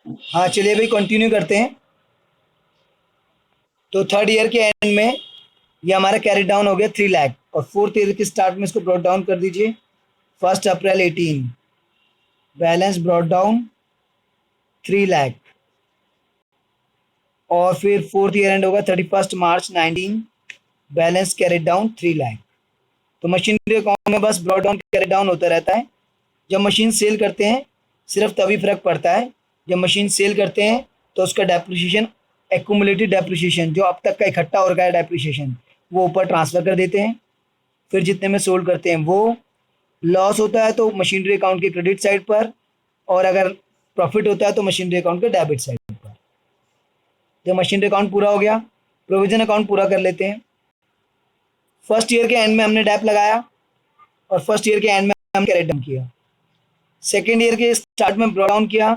हाँ चलिए भाई कंटिन्यू करते हैं। तो थर्ड ईयर के एंड में ये हमारा कैरी डाउन हो गया 3 लाख, और फोर्थ ईयर के स्टार्ट में इसको ब्रॉट डाउन कर दीजिए। 1 अप्रैल 18 बैलेंस ब्रॉट डाउन 3 लाख, और फिर फोर्थ ईयर एंड होगा 31 मार्च 19 बैलेंस कैरी डाउन 3 लाख। तो मशीनरी अकाउंट में बस ब्रॉट डाउन कैरी डाउन होता रहता है। जब मशीन सेल करते हैं सिर्फ तभी फर्क पड़ता है। जब मशीन सेल करते हैं तो उसका डेप्रिसिएशन, एक्यूमुलेटेड डेप्रिसिएशन, जो अब तक का इकट्ठा हो रखा है डेप्रिसिएशन, वो ऊपर ट्रांसफ़र कर देते हैं। फिर जितने में सोल्ड करते हैं वो लॉस होता है तो मशीनरी अकाउंट के क्रेडिट साइड पर, और अगर प्रॉफिट होता है तो मशीनरी अकाउंट के डेबिट साइड पर। जब मशीनरी अकाउंट पूरा हो गया, प्रोविजन अकाउंट पूरा कर लेते हैं। फर्स्ट ईयर के एंड में हमने डेप लगाया, और फर्स्ट ईयर के एंड में हम कैरेट डाउन किया। सेकेंड ईयर के स्टार्ट में ब्रॉ डाउन किया,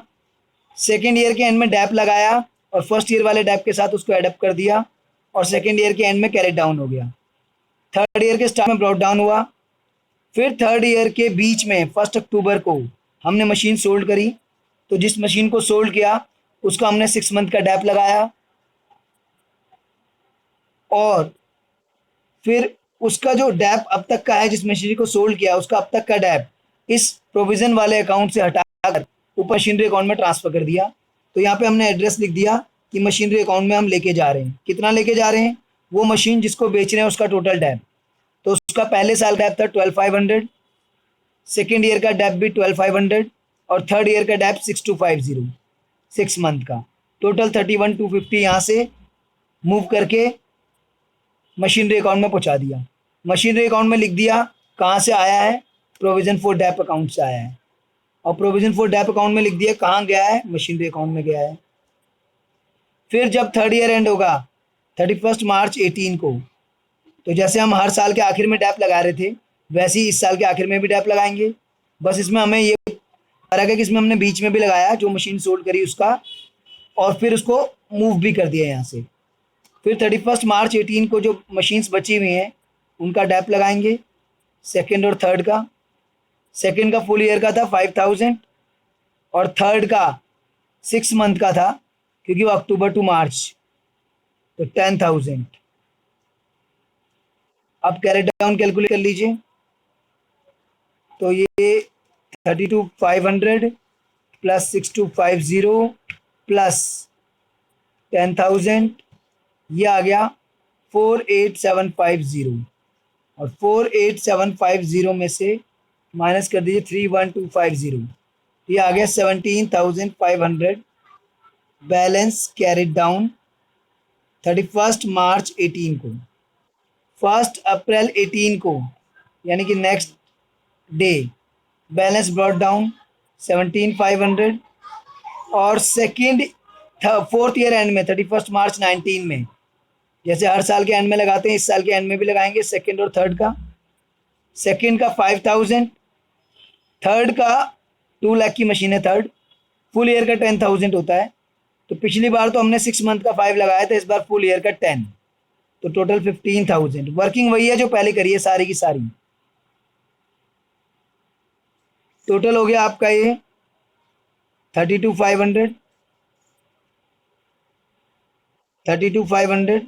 सेकेंड ईयर के एंड में डैप लगाया, और फर्स्ट ईयर वाले डैप के साथ उसको एडअप कर दिया, और सेकेंड ईयर के एंड में कैरेट डाउन हो गया। थर्ड ईयर के स्टार्ट में ब्रॉट डाउन हुआ। फिर थर्ड ईयर के बीच में 1 अक्टूबर को हमने मशीन सोल्ड करी। तो जिस मशीन को सोल्ड किया उसका हमने 6 मंथ का डैप लगाया, और फिर उसका जो डैप अब तक का है, जिस मशीनरी को सोल्ड किया उसका अब तक का डैप इस प्रोविज़न वाले अकाउंट से हटाकर ऊपर मशीनरी अकाउंट में ट्रांसफ़र कर दिया। तो यहाँ पे हमने एड्रेस लिख दिया कि मशीनरी अकाउंट में हम लेके जा रहे हैं। कितना लेके जा रहे हैं? वो मशीन जिसको बेच रहे हैं उसका टोटल डैप। तो उसका पहले साल का डैप था 12,500, सेकेंड ईयर का डैप भी 12,500, और थर्ड ईयर का डैप 6,250, 6 मंथ का। टोटल 31,250 यहाँ से मूव करके मशीनरी अकाउंट में पहुंचा दिया। मशीनरी अकाउंट में लिख दिया कहाँ से आया है, प्रोविज़न फॉर डैप अकाउंट से आया है, और प्रोविज़न फॉर डैप अकाउंट में लिख दिया कहाँ गया है, मशीनरी अकाउंट में गया है। फिर जब थर्ड ईयर एंड होगा 31 मार्च 18 को, तो जैसे हम हर साल के आखिर में डैप लगा रहे थे वैसे ही इस साल के आखिर में भी डैप लगाएंगे। बस इसमें हमें ये फर्क है कि इसमें हमने बीच में भी लगाया जो मशीन सोल्ड करी उसका, और फिर उसको मूव भी कर दिया यहाँ से। फिर 31 मार्च 18 को जो मशीन्स बची हुई हैं उनका डैप लगाएंगे, सेकेंड और थर्ड का। सेकेंड का फुल ईयर का था 5,000, और थर्ड का 6 मंथ का था क्योंकि वो अक्टूबर टू मार्च, तो 10,000। अब कैरेट डाउन कैलकुलेट कर लीजिए। तो ये 32,500 प्लस 6,250 प्लस 10,000, ये आ गया 4,8,750, और 4,8,750 में से माइनस कर दीजिए 3,1,250, ये आ गया 17,500 बैलेंस कैरिड डाउन 31 मार्च 18 को। 1 अप्रैल 18 को यानी कि next day balance brought down 17,500, और सेकेंड फोर्थ ईयर एंड में 31 मार्च 19 में, जैसे हर साल के एंड में लगाते हैं इस साल के एंड में भी लगाएंगे सेकेंड और थर्ड का। सेकेंड का 5,000, थर्ड का 2 लाख की मशीन है थर्ड, फुल ईयर का 10,000 होता है। तो पिछली बार तो हमने 6 मंथ का 5 लगाया था, इस बार फुल ईयर का 10, तो टोटल 15,000। वर्किंग वही है जो पहले करी है सारी की सारी। टोटल हो गया आपका ये 32,500, 32,500,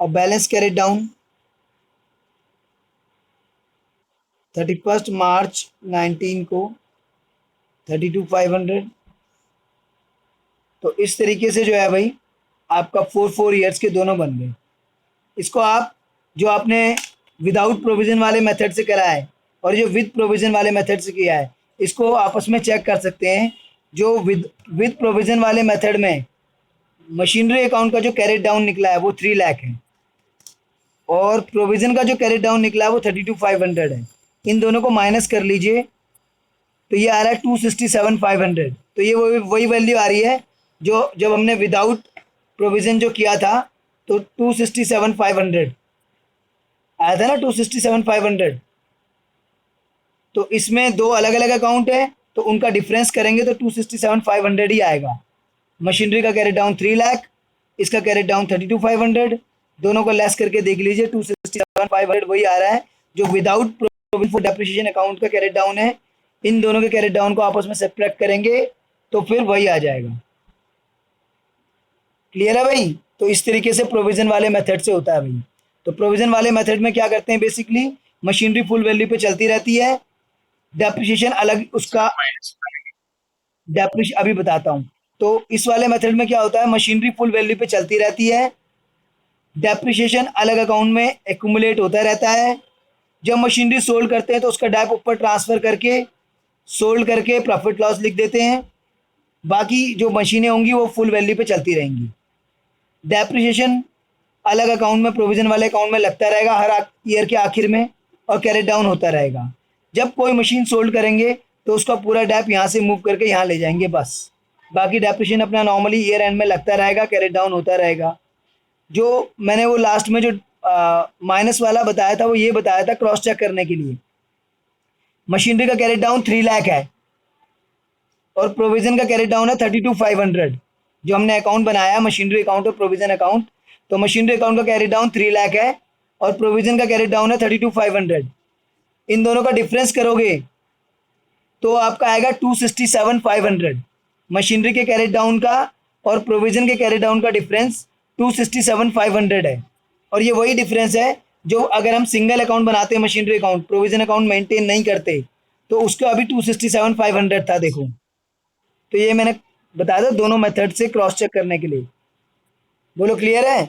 और बैलेंस कैरेट डाउन 31 मार्च 19 को 32,500। तो इस तरीके से जो है भाई आपका 4 ईयर्स के दोनों बन गए। इसको आप जो आपने विदाउट प्रोविज़न वाले मेथड से करा है और जो विद प्रोविज़न वाले मेथड से किया है, इसको आपस में चेक कर सकते हैं। जो विद प्रोविज़न वाले मेथड में मशीनरी अकाउंट का जो कैरेट डाउन निकला है वो 3 लाख है, और प्रोविज़न का जो कैरेट डाउन निकला है वो 32,500 है। इन दोनों को माइनस कर लीजिए तो ये आ रहा है 267,500। तो ये वही वैल्यू आ रही है जो जब हमने विदाउट प्रोविज़न जो किया था, तो 267,500 आया था ना, 267,500। तो इसमें दो अलग अलग अकाउंट है तो उनका डिफरेंस करेंगे तो 267,500 ही आएगा। मशीनरी का कैरेट डाउन 3 लाख, इसका कैरेट डाउन 32,500, दोनों को लेस करके देख लीजिए 267,500 वही आ रहा है जो without provision for depreciation account का कैरेट डाउन है। इन दोनों के कैरेट डाउन को आपस में सेपरेट करेंगे तो फिर वही आ जाएगा। क्लियर है भाई? तो इस तरीके से प्रोविजन वाले मेथड से होता है भाई। तो प्रोविजन वाले मेथड में क्या करते हैं, बेसिकली मशीनरी फुल वैल्यू पे चलती रहती है, डेप्रिसिएशन अलग उसका, डेप्रिश अभी बताता हूँ। तो इस वाले मेथड में क्या होता है, मशीनरी फुल वैल्यू पे चलती रहती है, डेप्रिसिएशन अलग अकाउंट में एक्यूमुलेट होता रहता है। जब मशीनरी सोल्ड करते हैं तो उसका डेप ऊपर ट्रांसफर करके सोल्ड करके प्रॉफिट लॉस लिख देते हैं, बाकी जो मशीनें होंगी वो फुल वैल्यू पे चलती रहेंगी। डेप्रिसिएशन अलग अकाउंट में, प्रोविजन वाले अकाउंट में लगता रहेगा हर ईयर के आखिर में, और कैरेट डाउन होता रहेगा। जब कोई मशीन सोल्ड करेंगे तो उसका पूरा डेप यहाँ से मूव करके यहाँ ले जाएंगे बस। बाकी डेप्रिसिएशन अपना नॉर्मली ईयर एंड में लगता रहेगा, कैरेट डाउन होता रहेगा। जो मैंने वो लास्ट में जो माइनस वाला बताया था वो ये बताया था क्रॉस चेक करने के लिए। मशीनरी का कैरेट डाउन 3 लाख है और प्रोविजन का कैरेट डाउन है 32,500। जो हमने अकाउंट बनाया मशीनरी अकाउंट और प्रोविजन अकाउंट, तो मशीनरी अकाउंट का कैरेट डाउन 3 लाख है और प्रोविजन का कैरेट डाउन है 32,500। इन दोनों का डिफरेंस करोगे तो आपका आएगा 267,500। मशीनरी के कैरेट डाउन का और प्रोविजन के कैरेट डाउन का डिफरेंस 267,500 है। और ये वही डिफरेंस है जो अगर हम सिंगल अकाउंट बनाते हैं, machinery account provision account maintain नहीं करते, तो उसका अभी 267,500 था। देखो, तो ये मैंने बताया था दोनों मेथड से क्रॉस चेक करने के लिए। बोलो क्लियर है?